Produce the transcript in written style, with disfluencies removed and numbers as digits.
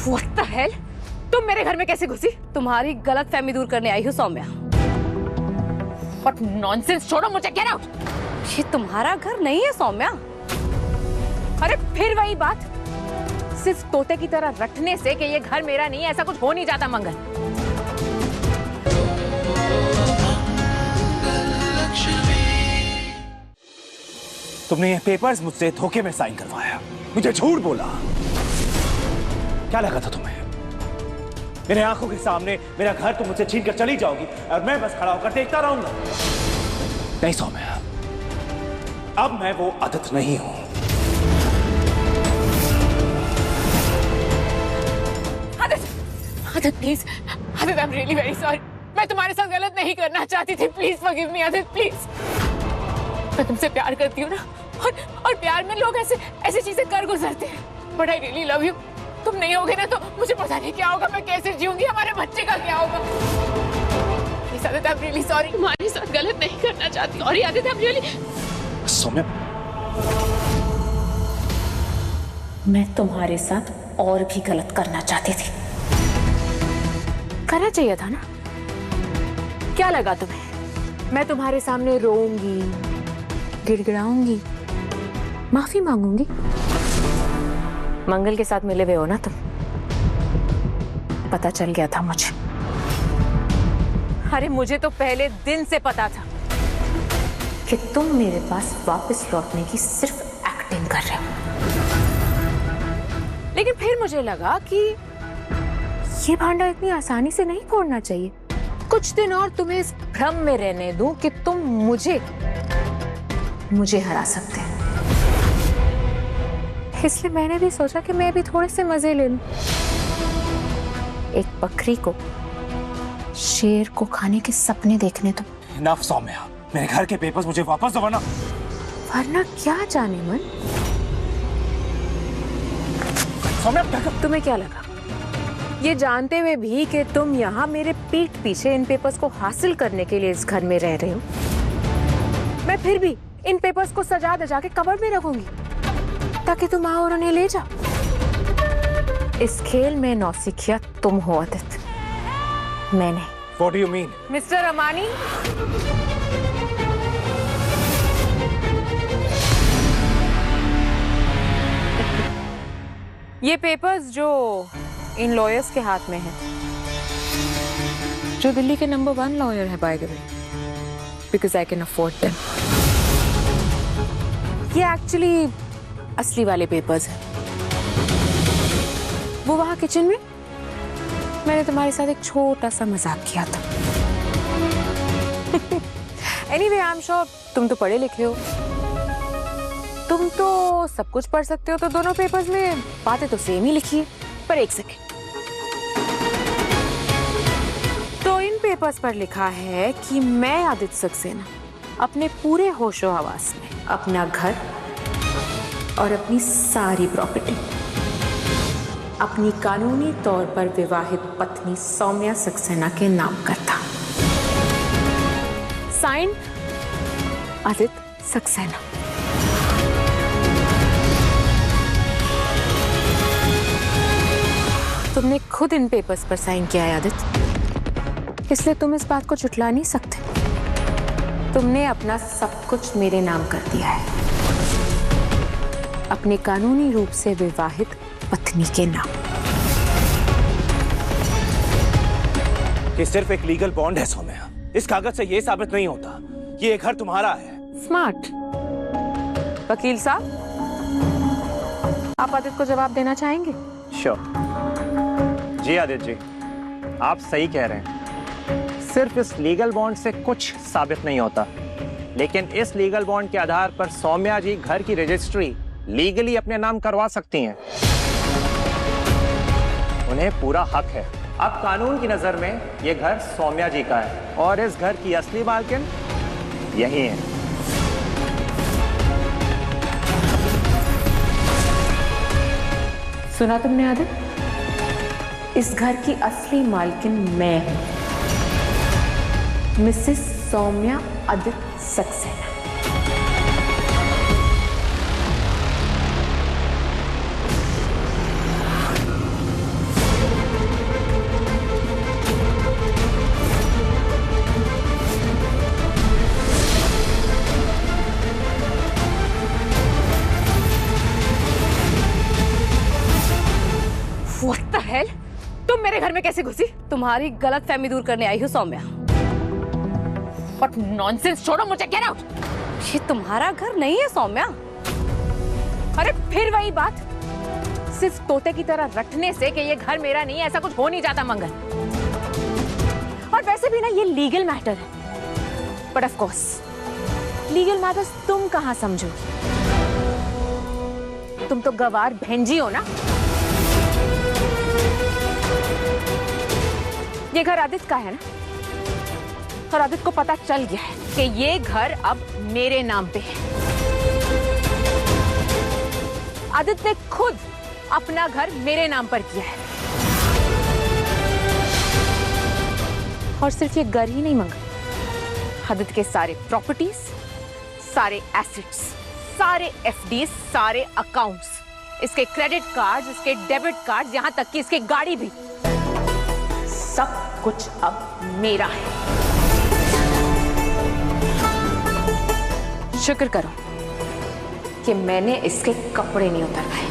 What the hell? तुम मेरे घर में कैसे घुसी? तुम्हारी गलतफहमी दूर करने आई हूँ सौम्या। What nonsense! छोड़ो मुझे, get out! ये तुम्हारा घर नहीं है सौम्या। अरे फिर वही बात, सिर्फ तोते की तरह रटने से कि ये घर मेरा नहीं है ऐसा कुछ हो नहीं जाता मंगल। तुमने ये पेपर्स मुझसे धोखे में साइन करवाया, मुझे झूठ बोला। क्या लगा था तुम्हें? मेरे आंखों के सामने मेरा घर तुम मुझसे छीन कर चली जाओगी और मैं बस खड़ा होकर देखता रहूंगा? नहीं सौम्या, अब मैं वो आदत नहीं हूं। Aditya please, Aditya I am really very sorry, मैं तुम्हारे साथ गलत नहीं करना चाहती थी, please forgive me Aditya please. मैं तुमसे प्यार करती हूँ ना, और प्यार में लोग ऐसे चीजें कर गुजरते हैं, but I really love you. तुम नहीं होगे ना तो मुझे पता नहीं क्या होगा, मैं कैसे जीऊंगी, हमारे बच्चे का क्या होगा। Please Aditya I am really sorry, तुम्हारे साथ गलत नहीं करना चाहती। और Aditya I am really Saumya, मैं तुम्हारे साथ और भी गलत करना चाहती थी। करना चाहिए था ना? क्या लगा तुम्हें मैं तुम्हारे सामने रोऊंगी, गिड़गिड़ाऊंगी, माफी मांगूंगी? मंगल के साथ मिले हुए हो ना तुम, पता चल गया था मुझे। अरे मुझे तो पहले दिन से पता था कि तुम मेरे पास वापस लौटने की सिर्फ एक्टिंग कर रहे हो। लेकिन फिर मुझे लगा कि ये भांडा इतनी आसानी से नहीं फोड़ना चाहिए। कुछ दिन और तुम्हें इस भ्रम में रहने दूं कि तुम मुझे हरा सकते हैं। इसलिए मैंने भी सोचा कि मैं भी थोड़े से मजे ले लूं। एक बकरी को शेर को खाने के सपने देखने दो। इनफ सौम्या, मेरे घर के पेपर्स मुझे वापस दो वरना क्या जाने मन। सौम्या, तुम्हें क्या लगा ये जानते हुए भी कि तुम यहाँ मेरे पीठ पीछे इन पेपर्स को हासिल करने के लिए इस घर में रह रहे हो, मैं फिर भी इन पेपर्स को सजा दजा के कबर्ड में रखूंगी ताकि तुम आओ और उन्हें ले जाओ? इस खेल में नौसिखिया तुम हो आदित्य, मैं नहीं। What do you mean? Mister Amani, ये पेपर्स जो इन लॉयर्स के हाथ में है, जो दिल्ली के नंबर 1 लॉयर है by the way, because I can afford them. ये एक्चुअली असली वाले पेपर्स हैं। वो वहां किचन में मैंने तुम्हारे साथ एक छोटा सा मजाक किया था। एनीवे आई एम श्योर तुम तो पढ़े लिखे हो, तुम तो सब कुछ पढ़ सकते हो, तो दोनों पेपर्स में बातें तो सेम ही लिखी है। पर एक सेकेंड, तो इन पेपर्स पर लिखा है कि मैं आदित्य सक्सेना अपने पूरे होशो हवास में अपना घर और अपनी सारी प्रॉपर्टी अपनी कानूनी तौर पर विवाहित पत्नी सौम्या सक्सेना के नाम करता। साइन आदित्य सक्सेना। तुमने खुद इन पेपर्स पर साइन किया है आदित्य, इसलिए तुम इस बात को झुठला नहीं सकते। तुमने अपना सब कुछ मेरे नाम कर दिया है, अपने कानूनी रूप से विवाहित पत्नी के नाम। ये सिर्फ एक लीगल बॉन्ड है सौम्या, इस कागज से ये साबित नहीं होता कि ये घर तुम्हारा है। स्मार्ट वकील साहब, आप आदित्य को जवाब देना चाहेंगे? श्योर। जी आदित्य जी, आप सही कह रहे हैं। सिर्फ इस लीगल बॉन्ड से कुछ साबित नहीं होता, लेकिन इस लीगल बॉन्ड के आधार पर सौम्या जी घर की रजिस्ट्री लीगली अपने नाम करवा सकती हैं। उन्हें पूरा हक है। अब कानून की नजर में ये घर सौम्या जी का है और इस घर की असली मालकिन यही है। सुना तुमने आदित्य, इस घर की असली मालकिन मैं हूं, Mrs Saumya Aditya Saxena. What the hell? तुम मेरे घर में कैसे घुसी? तुम्हारी गलत फहमी दूर करने आई हूँ सौम्या। What nonsense! छोड़ो मुझे, get out! ये तुम्हारा घर नहीं है सौम्या। अरे फिर वही बात, सिर्फ तोते की तरह रटने से कि ये घर मेरा नहीं है ऐसा कुछ हो नहीं जाता मंगल। और वैसे भी ना ये लीगल मैटर है, but of course legal matters तुम कहां समझोगी? तुम तो गवार भेंजी हो ना। ये घर आदित्य का है ना, और आदित्य को पता चल गया है कि ये घर अब मेरे नाम पे है। आदित्य ने खुद अपना घर मेरे नाम पर किया है, और सिर्फ ये घर ही नहीं मंगा, आदित्य के सारे प्रॉपर्टीज, सारे एसेट्स, सारे एफडीज, सारे अकाउंट्स, इसके क्रेडिट कार्ड्स, इसके डेबिट कार्ड्स, यहां तक कि इसकी गाड़ी भी, सब कुछ अब मेरा है। शुक्र करो कि मैंने इसके कपड़े नहीं उतरवाए।